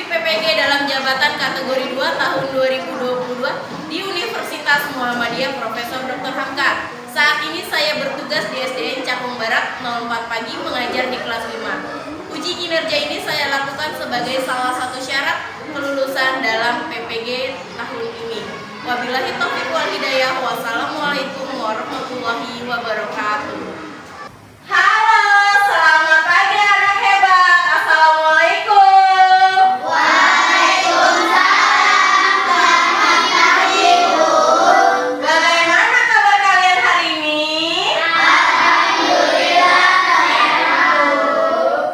Aktif PPG dalam jabatan kategori 2 tahun 2022 di Universitas Muhammadiyah Profesor Dr. Hamka. Saat ini saya bertugas di SDN Cakung Barat 04 pagi mengajar di kelas 5. Uji kinerja ini saya lakukan sebagai salah satu syarat kelulusan dalam PPG tahun ini. Wabillahi taufiq wal hidayah. Wassalamualaikum warahmatullahi wabarakatuh. Halo, selamat pagi anak hebat. Assalamualaikum. Waalaikumsalam. Selamat pagi, Bu. Bagaimana kabar kalian hari ini? Alhamdulillah sehat, Bu.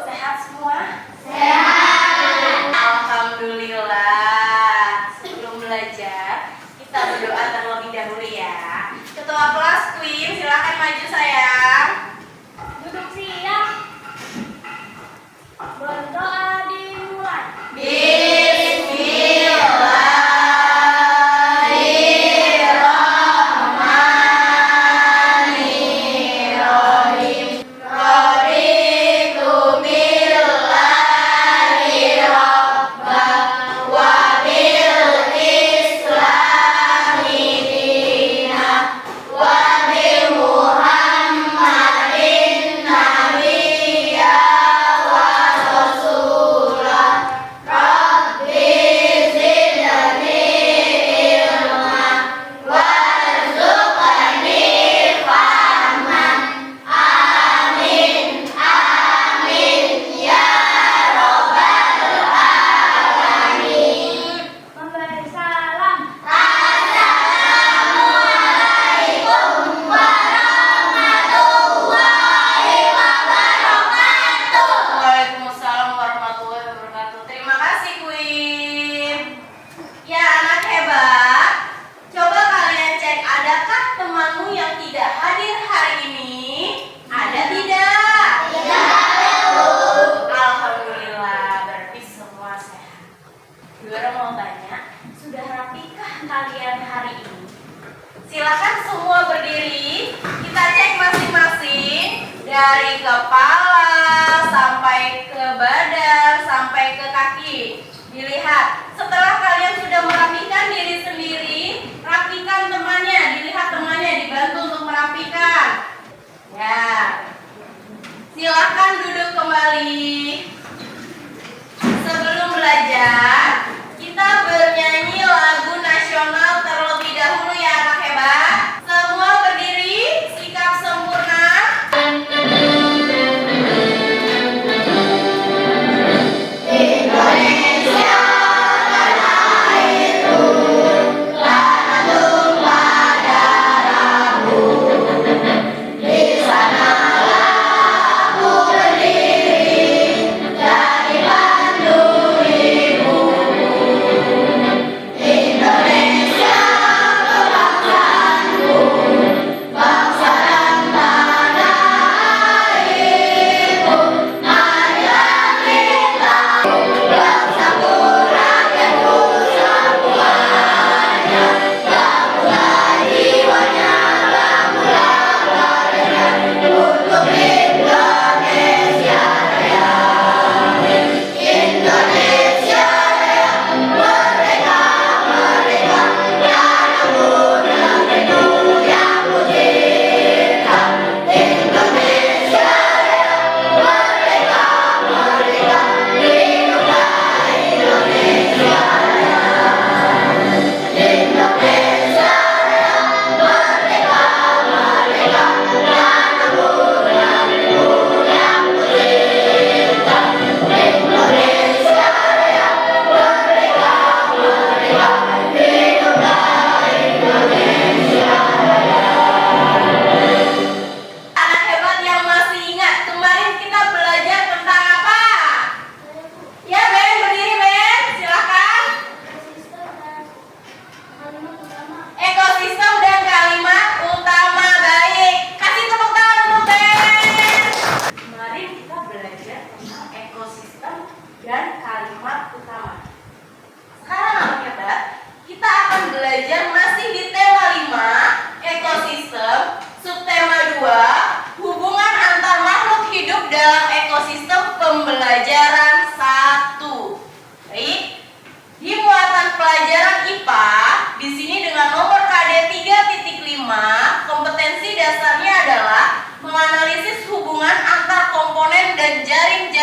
Sehat semua? Sehat. Alhamdulillah. Sebelum belajar, kita berdoa terlebih dahulu ya. Ketua kelas Queen, silakan maju sayang. Duduk siap. Berdoa dimulai. Bismillahirrahmanirrahim. Raditu billahi rabban wa bil islami dinan wa bi Muhammadin nabiyya wa rasulah. Rabbi zidni ilman warzuqni fahman. Amin amin ya rabbal alamin. Memberi salam. Assalamualaikum warahmatullahi wabarakatuh. Waalaikumsalam warahmatullahi wabarakatuh. Terima kasih Queen. Ya anak hebat, coba kalian cek adakah temanmu yang tidak hadir hari ini? Ada tidak? Tidak, Bu. Alhamdulillah, berarti semua sehat. Juara mau tanya, sudah rapikah kalian hari ini? Silakan semua berdiri. Kita cek masing-masing dari kepala sampai ke badan sampai ke kaki. Dilihat. Setelah kalian sudah merapikan diri sendiri, rapikan temannya. Dilihat temannya, dibantu untuk merapikan. Ya. Silakan duduk kembali. Sebelum belajar, kita bernyanyi lagu nasional terlebih dahulu ya anak hebat. Semua berdiri, sikap sempurna. Indonesia tanah airku, tanah tumpah darahmu. Di sanalah aku berdiri, dari Bandung ibumu. Indonesia kebangsaanku, bangsa dan tanah airku. Marilah kita bersatu rakyatku semuanya. Gabunglah jiwanya, gabunglah karyanya untuk Indonesia Raya. Indonesia Raya, merdeka, merdeka, tanahku negeriku yang ku cinta. Indonesia Raya, merdeka, merdeka, hiduplah Indonesia Raya. Indonesia Raya, merdeka, merdeka, tanahku negeriku yang ku cinta. Indonesia Raya, merdeka, merdeka, hiduplah Indonesia Raya. Anak hebat yang masih ingat, kemarin kita belajar tentang apa? Ya Ben, berdiri Ben, silakan. Ekosistem dan kalimat utama baik. Kasih tepuk tangan untuk Ben. Kemarin kita belajar tentang ekosistem dan kalimat utama. Sekarang anak hebat, kita akan belajar masih di tema 5, ekosistem, subtema 2, hubungan antar makhluk hidup dalam ekosistem pembelajaran 1. Baik,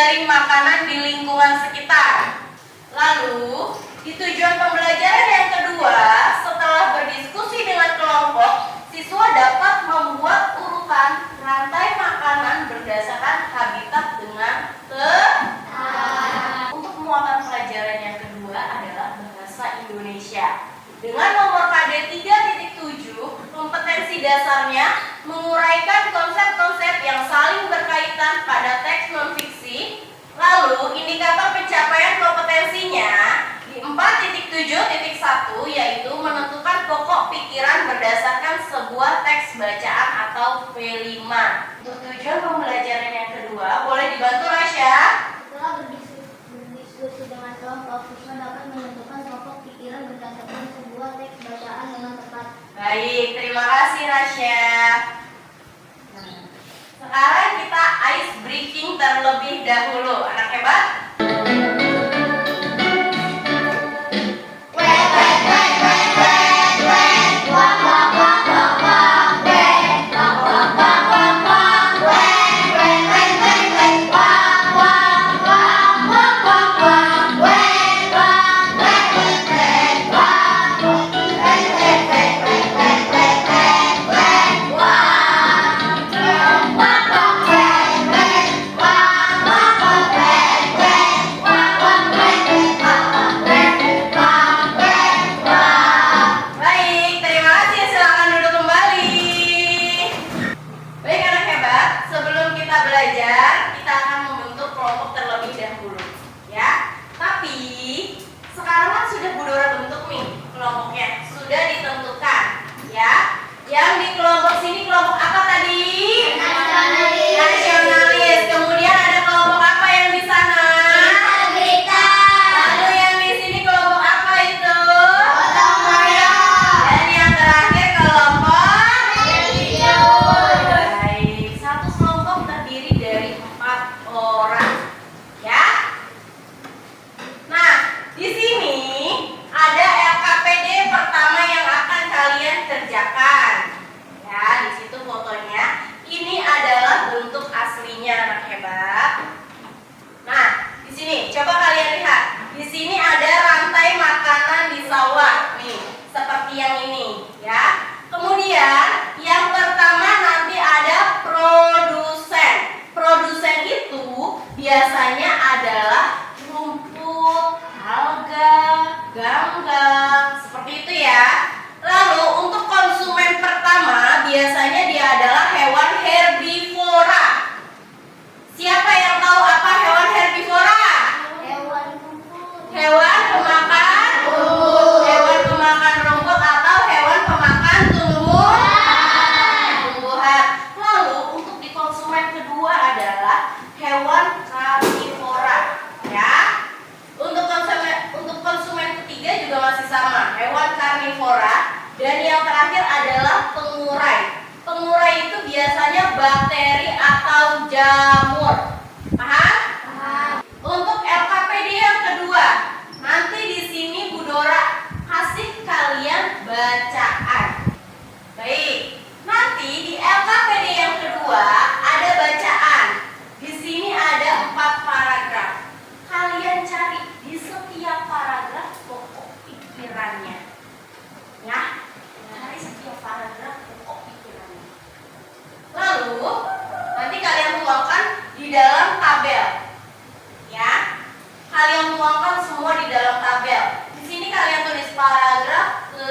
menjaring makanan di lingkungan sekitar. Lalu, di tujuan pembelajaran yang kedua, setelah berdiskusi dengan kelompok, siswa dapat membuat urutan rantai makanan berdasarkan habitat dengan tepat. Untuk muatan pelajaran yang kedua adalah bahasa Indonesia. Dengan nomor KD 3.7, kompetensi dasarnya menguraikan konsep-konsep yang saling berkaitan pada teks non-fiksi. Lalu, indikator pencapaian kompetensinya di 4.7.1 yaitu menentukan pokok pikiran berdasarkan sebuah teks bacaan atau P5. Untuk tujuan pembelajaran yang kedua, boleh dibantu Rasya? Setelah berdiskusi dengan kelompok, siswa dapat menentukan pokok pikiran berdasarkan sebuah teks bacaan dengan tepat. Baik, terima kasih Rasya. Sekarang kita ice breaking terlebih dahulu. Anak hebat? Biasanya adalah rumput, alga, ganggang, seperti itu ya. Lalu untuk konsumen pertama biasanya dia adalah hewan herbivora. Siapa yang tahu apa hewan herbivora? Hewan rumput. Hewan pemakan rumput, hewan pemakan rumput atau hewan pemakan tumbuhan. Lalu untuk di konsumen kedua adalah hewan karnivora, ya. Untuk konsumen ketiga juga masih sama, hewan karnivora. Dan yang terakhir adalah pengurai. Pengurai itu biasanya bakteri atau jamur. Paham? Paham. Untuk LKPD yang kedua, nanti di sini Bu Dora kasih kalian bacaan. Baik, nanti di LKPD yang kedua ada bacaan. Di sini ada 4 paragraf. Kalian cari di setiap paragraf pokok pikirannya. Ya, cari setiap paragraf pokok pikirannya. Lalu, nanti kalian tuangkan di dalam tabel. Ya, kalian tuangkan semua di dalam tabel. Di sini kalian tulis paragraf di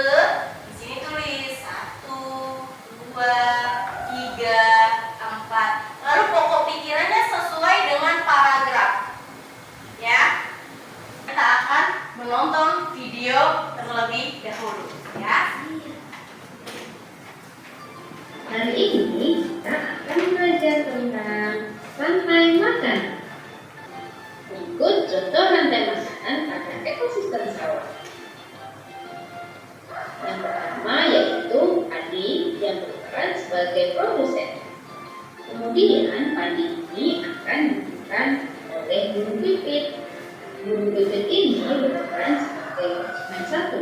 sini tulis 1, 2, 3, 4. Lalu pokok pikirannya sesuai dengan paragraf. Ya, kita akan menonton video terlebih dahulu. Ya. Hari ini kita akan belajar tentang rantai makanan. Berikut contoh rantai makanan pada ekosistem sawah. Yang pertama yaitu padi yang berperan sebagai produsen. Kemudian padi ini akan dimakan oleh burung pipit. Burung pipit ini berperan sebagai konsumen satu.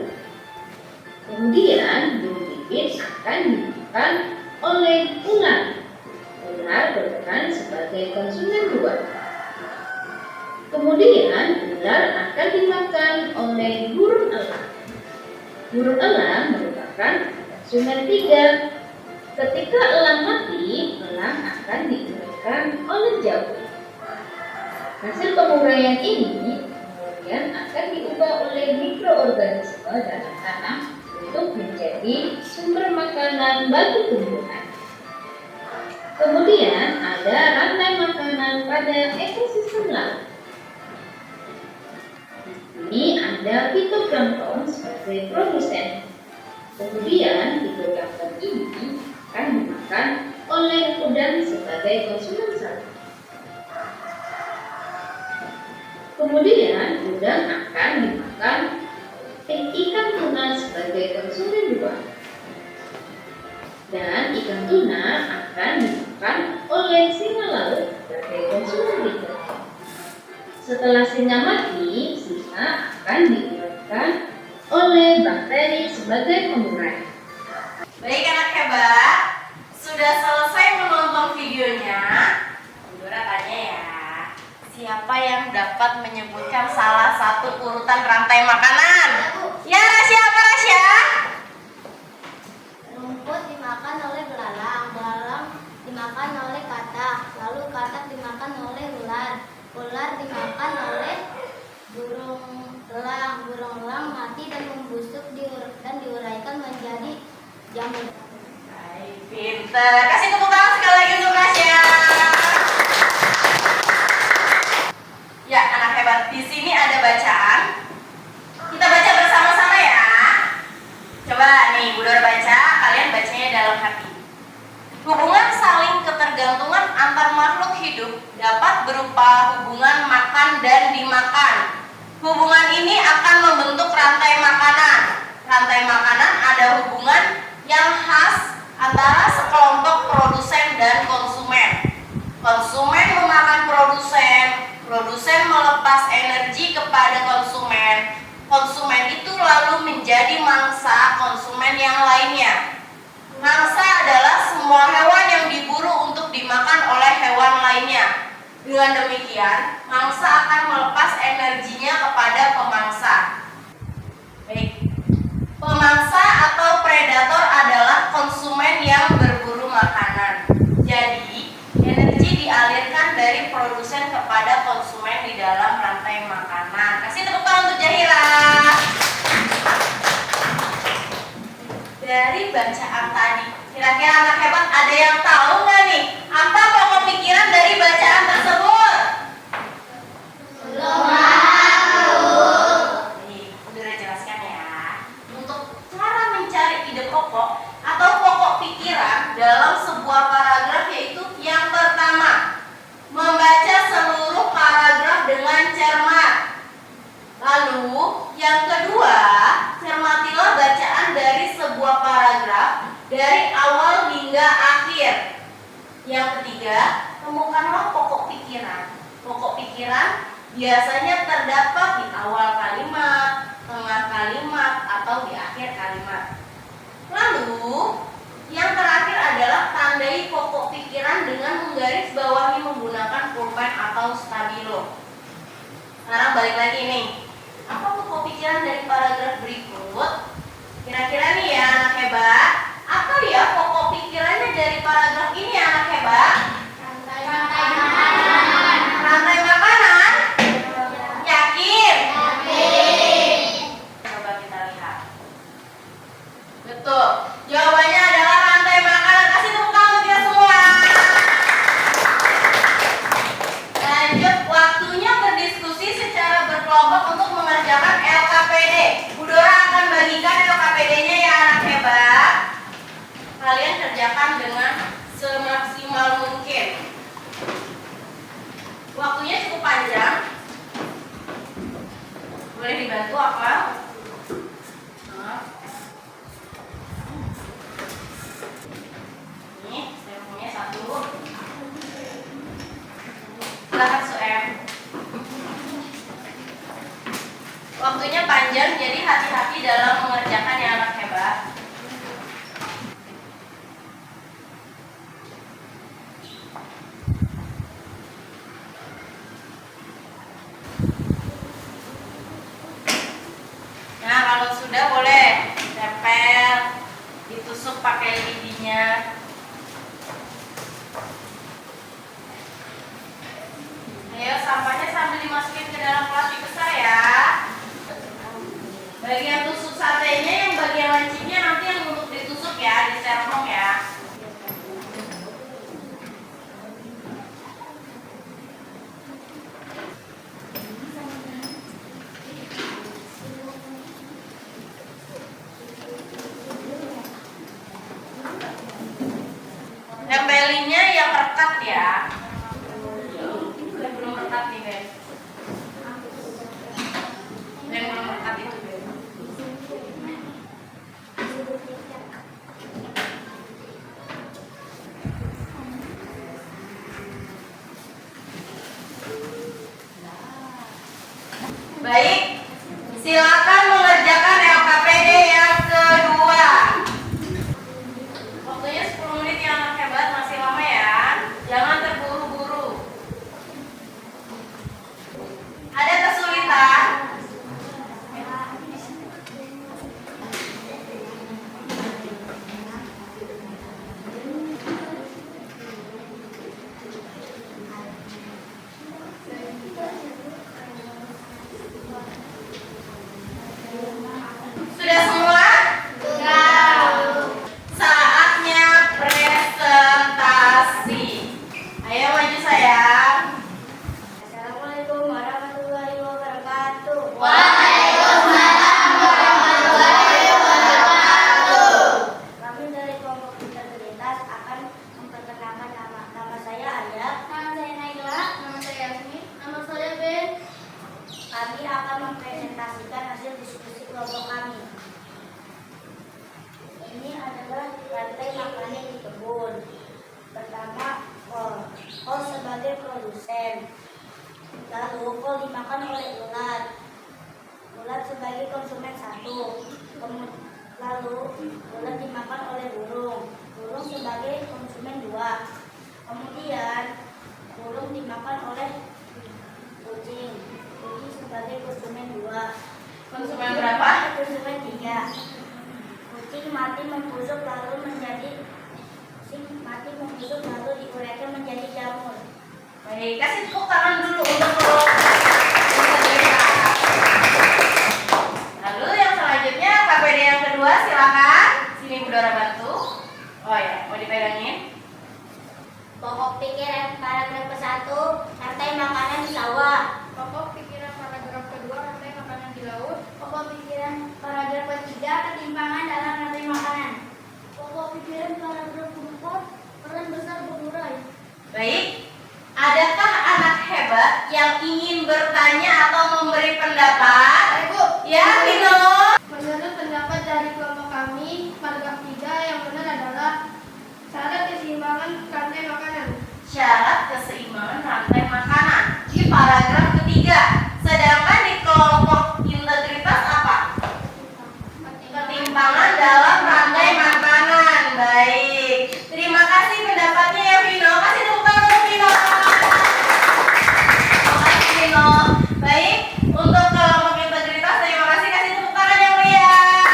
Kemudian burung pipit akan dimakan oleh ular. Ular berperan sebagai konsumen dua. Kemudian ular akan dimakan oleh burung elang. Burung elang merupakan konsumen 3. Ketika elang mati, elang akan diuraikan oleh jamur. Hasil penguraian ini kemudian akan diubah oleh mikroorganisme dalam tanah untuk menjadi sumber makanan bagi tumbuhan. Kemudian ada rantai makanan pada ekosistem laut. Ini ada fitoplankton sebagai produsen. Kemudian fitoplankton ini akan dimakan oleh udang sebagai konsumen 1. Kemudian udang akan dimakan ikan tuna sebagai konsumen 2. Dan ikan tuna akan dimakan oleh singa laut sebagai konsumen 3. Setelah singa mati, singa akan diuraikan oleh bakteri sebagai pengurai. Baik anak hebat, sudah selesai menonton videonya. Bu Dora tanya ya, siapa yang dapat menyebutkan salah satu urutan rantai makanan? Ya, Rasya, apa Rasya? Rumput dimakan oleh belalang, belalang dimakan oleh katak, lalu katak dimakan oleh ular, ular dimakan oleh burung elang mati dan membusuk dan diuraikan menjadi jamur. Baik, pinter. Kasih tepuk tangan sekali lagi untuk Rasya. Ya, anak hebat. Di sini ada bacaan. Kita baca bersama-sama ya. Coba nih, Bu Dora baca, kalian bacanya dalam hati. Hubungan saling ketergantungan antar makhluk hidup dapat berupa hubungan makan dan dimakan. Hubungan ini akan membentuk rantai makanan. Rantai makanan ada hubungan yang khas antara sekelompok produsen dan konsumen. Konsumen memakan produsen, produsen melepas energi kepada konsumen. Konsumen itu lalu menjadi mangsa konsumen yang lainnya. Mangsa adalah semua hewan yang diburu untuk dimakan oleh hewan lainnya. Dengan demikian, mangsa akan melepas energinya kepada pemangsa. Baik. Pemangsa atau predator adalah konsumen yang berburu makanan. Jadi, energi dialirkan dari produsen kepada konsumen di dalam rantai makanan. Kasih tepuk tangan untuk Jahira. Dari bacaan tadi, kira-kira anak hebat ada yang tahu nggak nih apa pokok pikiran dari bacaan tersebut? Belum tahu. Nih, udah jelaskan ya. Untuk cara mencari ide pokok atau pokok pikiran dalam sebuah paragraf yaitu yang pertama, membaca seluruh paragraf dengan cermat. Lalu, yang kedua, cermatilah bacaan dari sebuah paragraf dari awal hingga akhir. Yang ketiga, temukanlah pokok pikiran. Pokok pikiran biasanya terdapat di awal kalimat, tengah kalimat, atau di akhir kalimat. Lalu, yang terakhir adalah tandai pokok pikiran dengan menggarisbawahi menggunakan pulpen atau stabilo. Sekarang balik lagi nih. Apa pokok pikiran dari paragraf berikut? Kira-kira nih ya anak hebat, apa ya pokok pikirannya dari paragraf ini anak hebat? Rantai makanan. Rantai makanan? Yakin? Yakin. Coba kita lihat. Betul. Jawabannya adalah rantai makanan. Kasih tepuk tangan untuk kita semua. Lanjut, waktunya berdiskusi secara berkelompok untuk mengerjakan LKPD. Bu Dora akan bagikan LKPD-nya ya anak hebat. Kalian kerjakan dengan semaksimal mungkin. Waktunya cukup panjang. Boleh dibantu apa? Ini stempelnya 1. Silakan Suem. Waktunya panjang, jadi hati-hati dalam mengerjakan ya anak hebat. Bunda boleh tempel, ditusuk pakai lidinya. Ayo sampahnya sambil dimasukin ke dalam plastik besar ya. Bagian tusuk satenya yang bagian lancinya nanti yang untuk ditusuk ya, di sermong ya. Tempelinnya yang rekat ya. Belum rekat nih guys. Yang belum rekat itu guys. Baik, silakan mengerjakan LKPD yang kedua. Waktunya 10 menit ya anak hebat, masih lama ya. Jangan terburu-buru. Ada kesulitan? Sudah semua? Saatnya presentasi. Ayo maju sayang. Assalamualaikum warahmatullahi wabarakatuh. Waalaikumsalam warahmatullahi wabarakatuh. Kami dari kelompok integritas akan memperkenalkan nama saya Arya. Nama saya Naila. Nama saya Yasmin. Nama saya Ben. Kami akan mempresentasikan hasil diskusi kelompok kami. Ini adalah rantai makanan di kebun. Pertama, kol sebagai produsen. Lalu kol dimakan oleh ulat. Ulat sebagai konsumen satu. Lalu ulat dimakan oleh burung. Burung sebagai konsumen dua. Kemudian burung dimakan oleh kucing. Kucing sebagai konsumen dua. Konsumen berapa? Konsumen tiga. Kucing mati membusuk lalu diuraikan menjadi jamur. Baik, kasih tepuk tangan dulu untuk integritas. Lalu yang selanjutnya KPD yang kedua, silakan. Sini Bu Dora bantu. Oh ya, mau dipegangin. Pokok pikiran paragraf ke-1, rantai makanan di sawah. Pokok pikiran paragraf kedua, rantai makanan di laut. Pokok pikiran paragraf ketiga, ketimpangan dalam rantai makanan. Pokok pikiran paragraf keempat, peran besar berurai. Baik, adakah anak hebat yang ingin bertanya atau memberi pendapat? Ibu, Ya, Vino. menurut pendapat dari kelompok kami, paragraf 3 yang benar adalah syarat keseimbangan rantai makanan. Syarat keseimbangan rantai makanan di paragraf ketiga. Sedangkan di kelompok integritas apa? Ketimpangan dalam rantai makanan. Baik. Terima kasih pendapatnya ya Vino. Kasih tepuk tangan untuk Vino. Terima kasih Vino. Baik. Untuk kelompok integritas terima kasih. Kasih tepuk tangan yang meriah.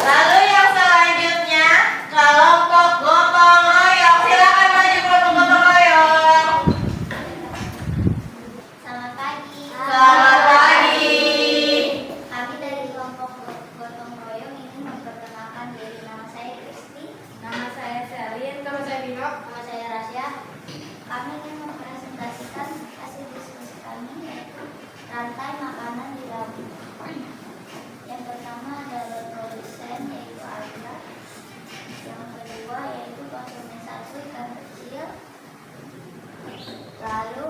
Lalu yang selanjutnya kelompok gotong royong. Silakan maju kelompok gotong royong. Selamat pagi. Selamat pagi. Kami dari kelompok gotong royong ingin memperkenalkan diri. Nama saya Kristi. Nama saya Selin, nama saya Bino. Nama saya Rasya. Kami ingin mempresentasikan hasil diskusi kami yaitu rantai makanan di laut. Yang pertama adalah produsen yaitu Arya. Yang kedua yaitu konsumen satu ikan kecil. Lalu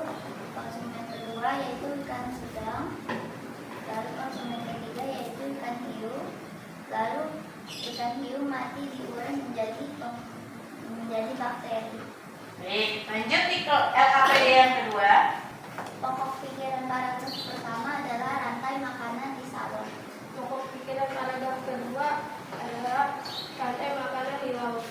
konsumen kedua yaitu ikan sedang. Lalu konsumen ketiga yaitu ikan hiu. Lalu ikan hiu mati diurai menjadi bakteri. Baik, lanjut di LKPD yang kedua. Pokok pikiran paragraf pertama adalah rantai makanan di sawah. Pokok pikiran paragraf kedua adalah rantai makanan di laut.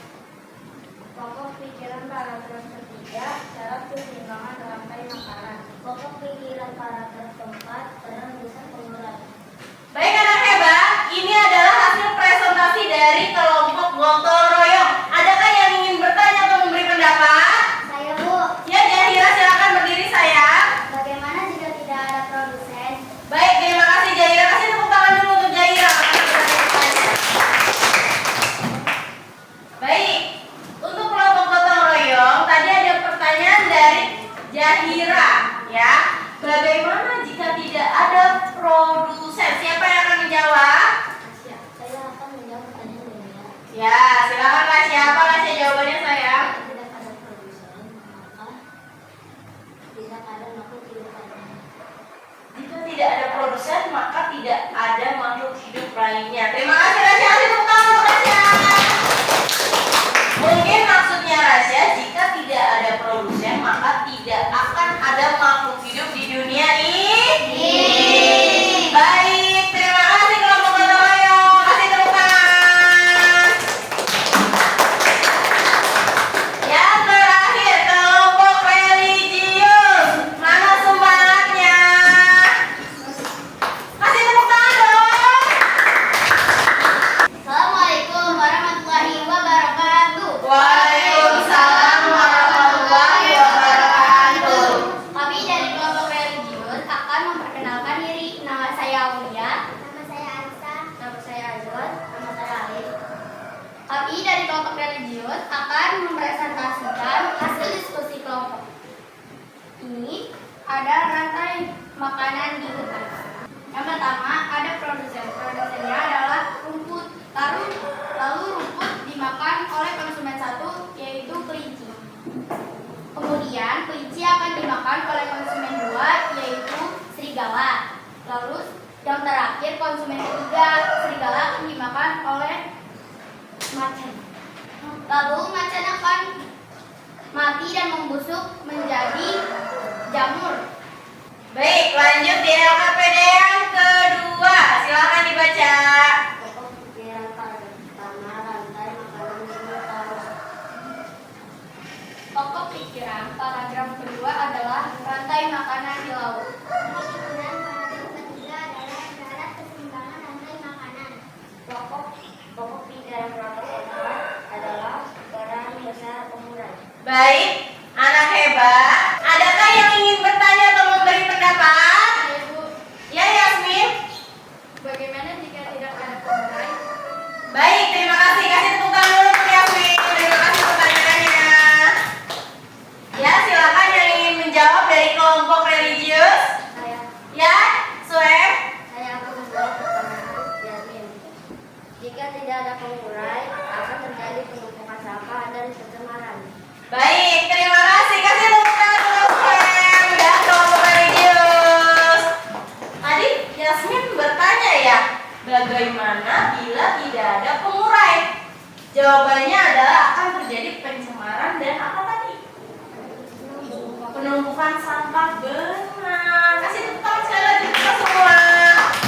Pokok pikiran paragraf ketiga syarat keseimbangan rantai makanan. Pokok pikiran paragraf keempat peran besar pengurai. Kami dari kelompok religius akan mempresentasikan hasil diskusi kelompok. Ini ada rantai makanan di hutan. Yang pertama ada produsen. Produsennya adalah rumput. Lalu rumput dimakan oleh konsumen satu, yaitu kelinci. Kemudian kelinci akan dimakan oleh konsumen dua, yaitu serigala. Lalu yang terakhir konsumen ketiga, serigala akan dimakan oleh macan. Lalu macan akan mati dan membusuk menjadi jamur. Baik, lanjut di LKPD yang kedua. Silakan dibaca. Pokok pikiran pertama rantai makanan di hutan. Pokok pikiran paragraf kedua adalah rantai makanan di laut. Pikiran paragraf ketiga adalah syarat keseimbangan rantai makanan. Pokok pikiran paragraf keempat adalah peran besar pengurai. Baik, anak hebat. Adakah yang ingin bertanya atau memberi pendapat? Ibu, Ya, Yasmin. bagaimana jika tidak ada pengurai? Baik, terima kasih. Kasih tepuk tangan dulu untuk Yasmin. Terima kasih pertanyaannya. Ya, silakan yang ingin menjawab dari kelompok religius. Ya, Sueb. Saya akan menjawab pertanyaan Yamin. Jika tidak ada pengurai, akan terjadi penumpukan sampah dan pencemaran. Baik, terima kasih. Kasih tepuk tangan untuk Sueb dan kelompok religius. Tadi Yasmin bertanya ya, bagaimana bila tidak ada pengurai? Jawabannya adalah akan terjadi pencemaran dan apa tadi? Penumpukan sampah. Benar. Kasih tepuk tangan sekali lagi untuk kita semua.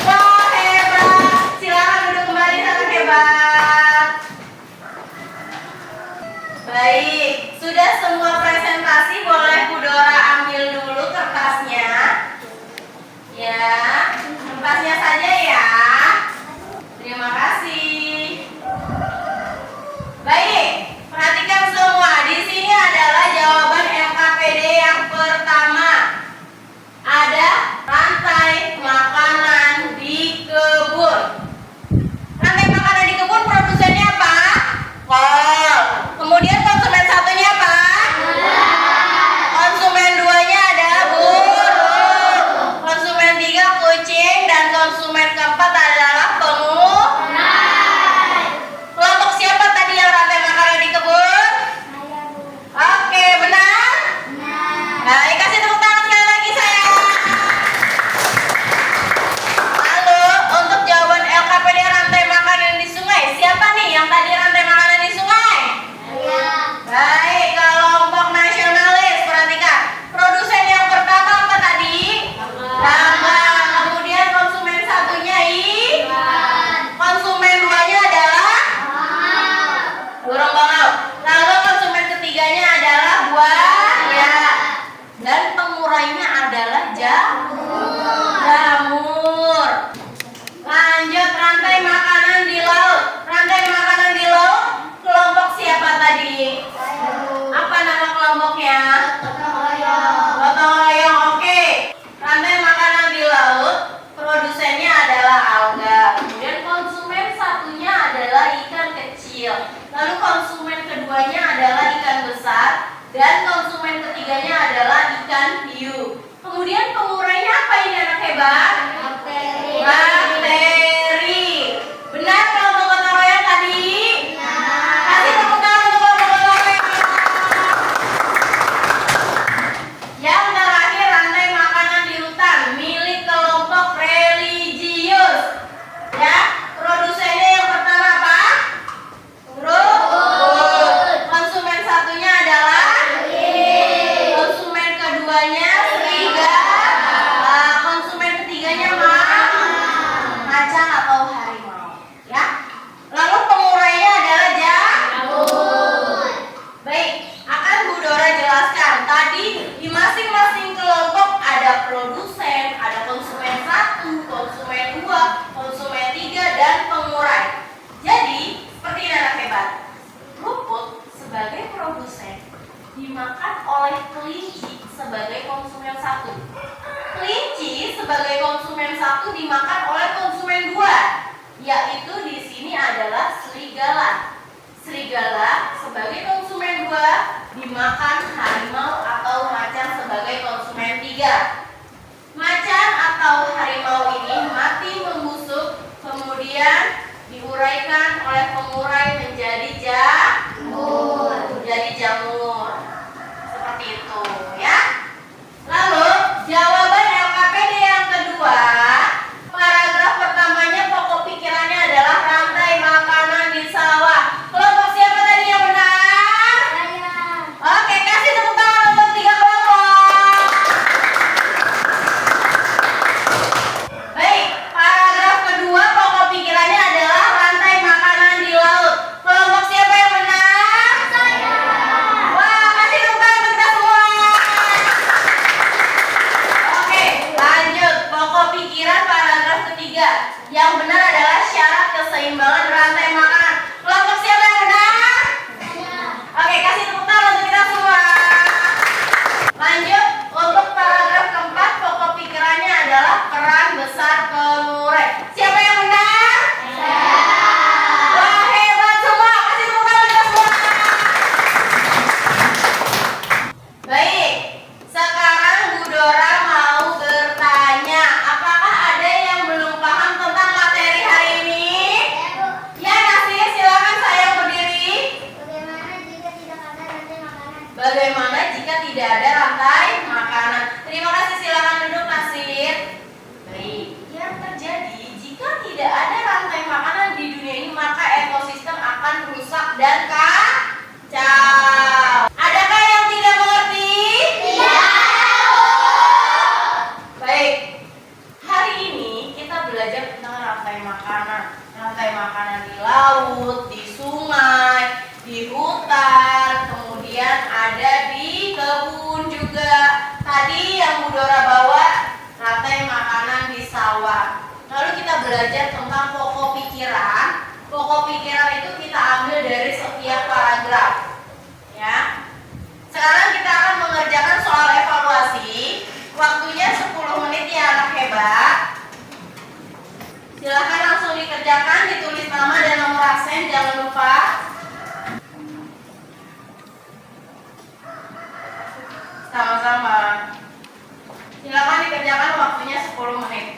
Wah, hebat. Silakan duduk kembali, sangat hebat. Baik, sudah semua presentasi, boleh Bu Dora ambil dulu kertasnya. Ya, kertasnya saja ya. Terima kasih. Baik, perhatikan semua. Di sini adalah jawaban LKPD yang pertama. Ada rantai makanan di kebun. Rantai makanan di kebun produsennya apa? Kol. Kemudian konsumen satunya apa? Konsumen duanya adalah burung. Konsumen tiga kucing dan konsumen keempat adalah pengurai. Kelompok siapa tadi yang rantai makanan di kebun? Oke, benar? Baik, kasih tepuk tangan sekali lagi saya. Lalu untuk jawaban LKPD rantai makanan di sungai, siapa nih yang tadi rantai makanan di sungai? Baik, kelompok nasionalis, perhatikan. Produsen yang pertama apa tadi? Tambang. Kemudian konsumen satunya konsumen duanya adalah burung bangau. Lalu konsumen ketiganya adalah buaya. Dan pengurainya adalah jamur. Lanjut, rantai makanan di laut. Rantai makanan di laut, kelompok siapa tadi? Apa nama kelompoknya? Gotong royong. Oke. Rantai makanan di laut, produsennya adalah alga. Kemudian konsumen satunya adalah ikan kecil. Lalu konsumen keduanya adalah ikan besar. Dan konsumen ketiganya adalah ikan hiu. Kemudian pengurainya apa ini anak hebat? Bakteri. Benar kelompok gotong royong tadi? Kasih tepuk tangan untuk kelompok gotong royong. Yang terakhir, rantai makanan di hutan milik kelompok religius. Ya, produsennya yang pertama apa? Rumput. Konsumen satunya adalah konsumen keduanya serigala. Konsumen ketiganya macan atau harimau. Ya. Lalu pengurainya adalah jamur. Baik, akan Bu Dora jelaskan. Tadi di masing-masing kelompok ada produsen, ada konsumen satu, konsumen dua, konsumen tiga, dan pengurai. Jadi, seperti ini anak hebat. Rumput sebagai produsen dimakan oleh kelinci sebagai konsumen satu. Kelinci sebagai konsumen satu dimakan oleh konsumen dua, yaitu di sini adalah serigala. serigala sebagai konsumen 2, dimakan harimau atau macan sebagai konsumen 3. Macan atau harimau ini mati membusuk, kemudian diuraikan oleh pengurai menjadi jamur. Seperti itu ya. Lalu jawaban LKPD yang kedua, paragraf pertamanya pokok pikirannya adalah rantai makanan di sawah. Kelompok siapa tadi yang benar? Saya. Oke, kasih tepuk tangan untuk 3 kelompok. Baik, paragraf kedua pokok pikirannya adalah rantai makanan di laut. Kelompok siapa yang benar? Saya. Wah, kasih tepuk tangan untuk kita semua. Oke, lanjut. Pokok pikiran paragraf ketiga. Yang benar adalah syarat keseimbangan rantai makanan. Kelompok siapa yang benar? Saya. Oke, kasih tepuk tangan untuk kita semua. Lanjut, untuk paragraf keempat, pokok pikirannya adalah peran besar pengurai. Siapa yang benar? Saya. Wah, hebat semua. Kasih tepuk tangan untuk kita semua. Baik, sekarang Bu Dora mau bertanya. Apakah ada yang belum paham tentang materi hari ini? Ya, Nasir, silakan saya berdiri. Bagaimana jika tidak ada rantai Bagaimana jika tidak ada rantai makanan? makanan? Terima kasih, silakan duduk Nasir. Baik, yang terjadi jika tidak ada rantai makanan di dunia ini maka ekosistem akan rusak dan kacau. Adakah yang tidak mengerti? Baik, hari ini kita belajar tentang rantai makanan. Rantai makanan di laut, di sungai, di hutan, kemudian ada di kebun juga. Tadi yang Bu Dora bawa rantai makanan di sawah. Lalu kita belajar tentang pokok pikiran. Pokok pikiran itu kita ambil dari setiap paragraf. Ya. Sekarang kita akan mengerjakan soal evaluasi. Waktunya 10 menit ya anak hebat. Silahkan langsung dikerjakan, ditulis nama dan nomor absen, jangan lupa. Sama-sama. Silakan dikerjakan, waktunya 10 menit.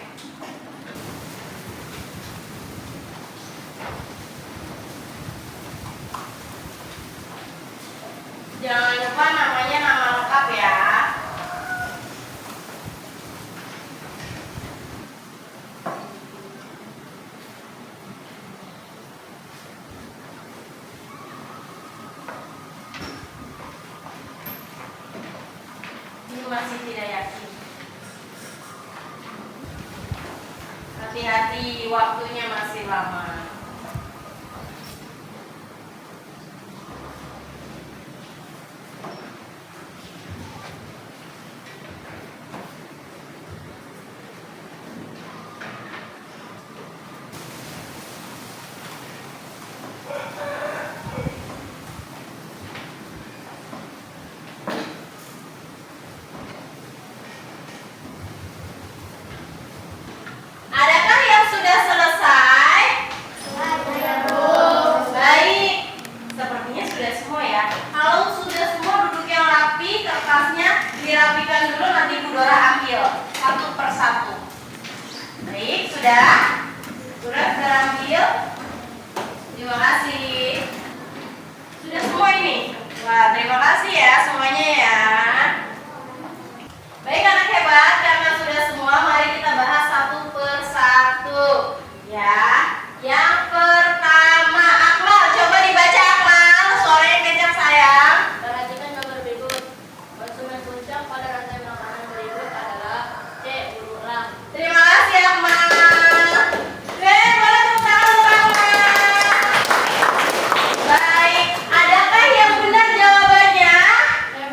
Jangan lupa namanya nama lengkap ya. Ini masih tidak yakin. Hati-hati, waktunya masih lama. Adakah yang sudah selesai? Baik, sepertinya sudah semua ya. Kalau sudah semua duduk yang rapi, kertasnya dirapikan dulu, nanti Bu Dora ambil satu persatu. Baik, sudah? Sudah terambil? Terima kasih. Sudah semua ini? Wah, terima kasih ya semuanya ya. Baik anak hebat, karena sudah semua, mari kita bahas satu persatu. Ya, yang pertama Akmal, coba dibaca Akmal, suaranya kencang sayang. Perhatikan gambar berikut. Konsumen puncak pada rantai makanan berikut adalah C. Berulang. Terima kasih Akmal. Boleh tepuk tangan untuk Akmal. Baik, adakah yang benar jawabannya? Saya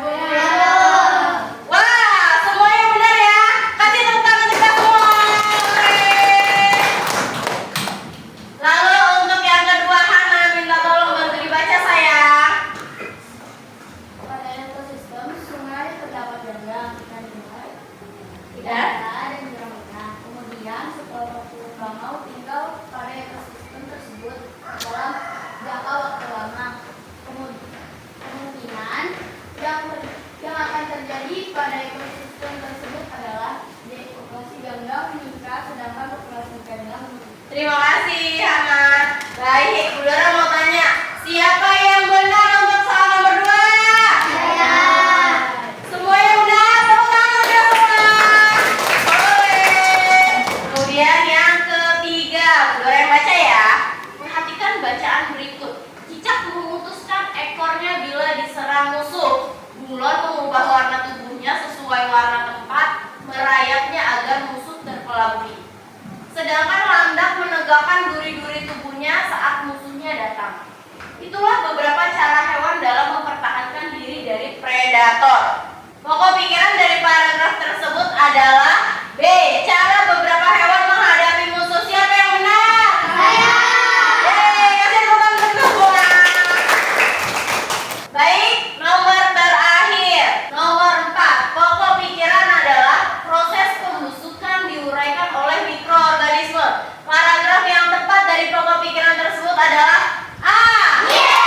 sedangkan populasi ikannya Terima kasih, Hana. Baik, Bu Dora mau tanya, siapa yang benar untuk soal nomor 2? Saya. Semuanya benar, tepuk tangan udah semua. Boleh. Kemudian yang ketiga, Bu Dora yang baca ya. Perhatikan bacaan berikut. Cicak memutuskan ekornya bila diserang musuh. Bunglon mengubah warna tubuhnya sesuai warna tempat merayapnya agar musuh terpelabui. Sedangkan landak menegakkan duri-duri tubuhnya saat musuhnya datang. Itulah beberapa cara hewan dalam mempertahankan diri dari predator. Pokok pikiran dari paragraf tersebut adalah B. Cara beberapa hewan menghadapi musuh. Siapa yang benar? Saya. Kasih tepuk tangan untuk semua. Baik, nomor terakhir, nomor 4. Pokok pikiran adalah proses pembusukan diuraikan oleh mikroorganisme. Paragraf yang tepat dari pokok pikiran tersebut adalah A. Yeay!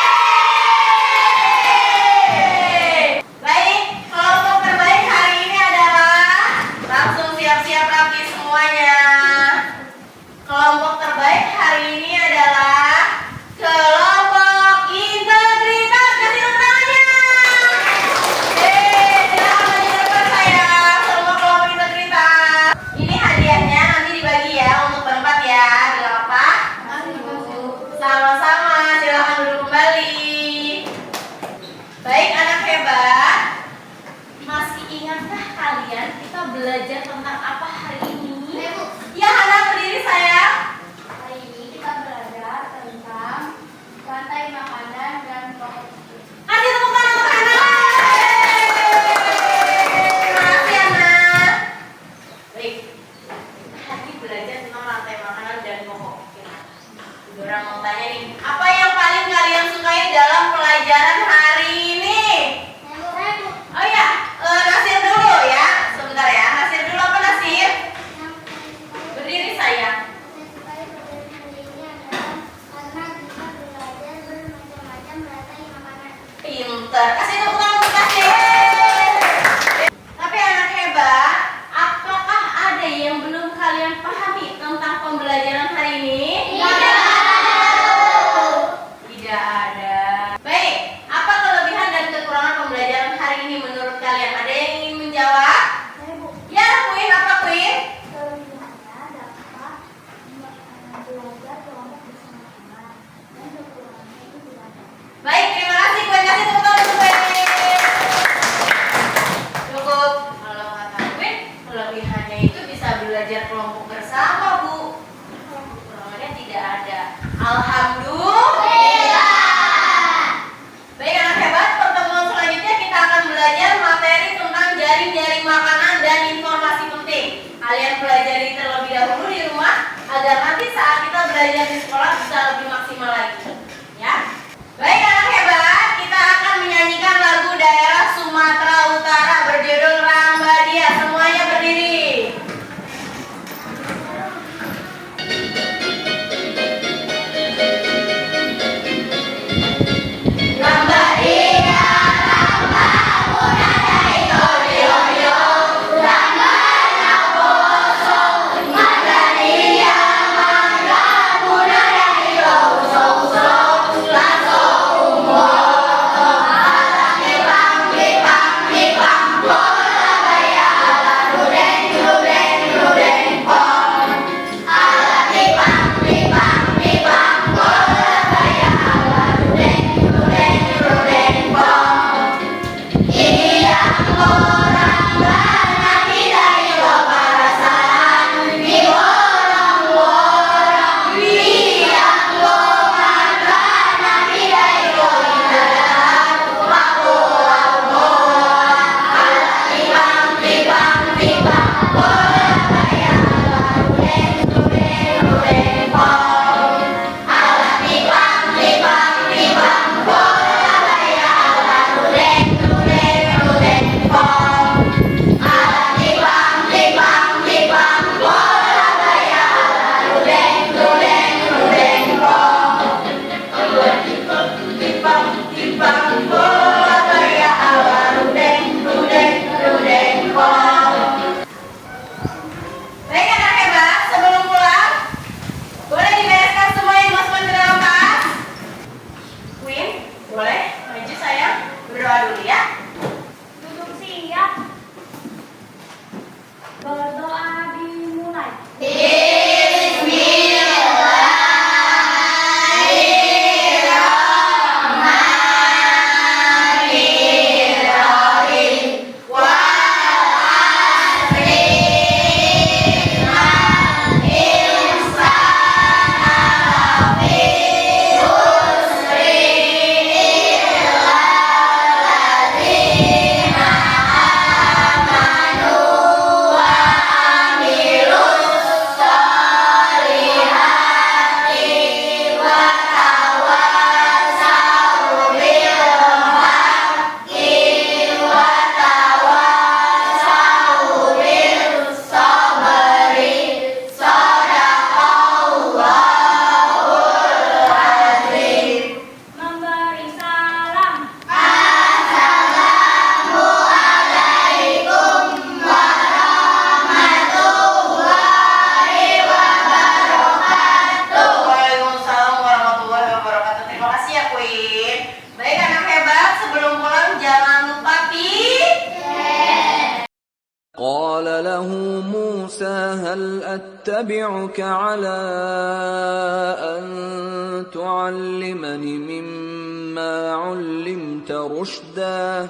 Baik, kelompok terbaik hari ini adalah, langsung siap-siap rapi semuanya. Kelompok terbaik hari ini adalah kelompok integritas. Kasih tepuk tangannya. Silakan maju ke depan saya, semua kelompok integritas. Ini hadiahnya nanti dibagi ya untuk berempat ya. Bilang apa? Sama-sama, silakan duduk kembali. Baik anak hebat, masih ingatkah kalian kita belajar tentang apa hari ini? Ya, Hana berdiri sayang. Hari ini kita belajar tentang rantai makanan dan pokok pikiran. Kasih tepuk tangan untuk Hana. Terima kasih Hana. Baik, kita hari ini belajar tentang rantai makanan dan pokok pikiran. Dora mau tanya nih, apa yang paling kalian sukai dalam pelajaran hari ini? Oh ya, Nasir dulu ya. Sebentar ya, Nasir dulu. Apa Nasir? Berdiri sayang. Pinter. Kasih tepuk tangan untuk Nasir. Tapi anak hebat, apakah ada yang belum kalian pahami tentang pembelajaran hari ini? Tidak ada. Baik, apa kelebihan dan kekurangan pembelajaran hari ini menurut kalian? Ada yang ingin menjawab? Ya, Queen, apa Queen? Baik, terima kasih Queen. Kasih tepuk tangan untuk Queen. Cukup. Kalau kata Queen, kelebihannya itu bisa belajar kelompok bersama, Bu. Kekurangannya tidak ada. Alhamdulillah. Baik anak hebat, pertemuan selanjutnya kita akan belajar materi tentang jaring-jaring makanan dan informasi penting. Kalian pelajari terlebih dahulu di rumah agar nanti saat kita belajar di sekolah bisa lebih maksimal lagi. Ya. Baik anak hebat, kita akan menyanyikan lagu daerah Sumatera Utara berjudul Rambadia. Semuanya berdiri. Rambadia, أتبعك على أن تعلمني مما علمت رشدا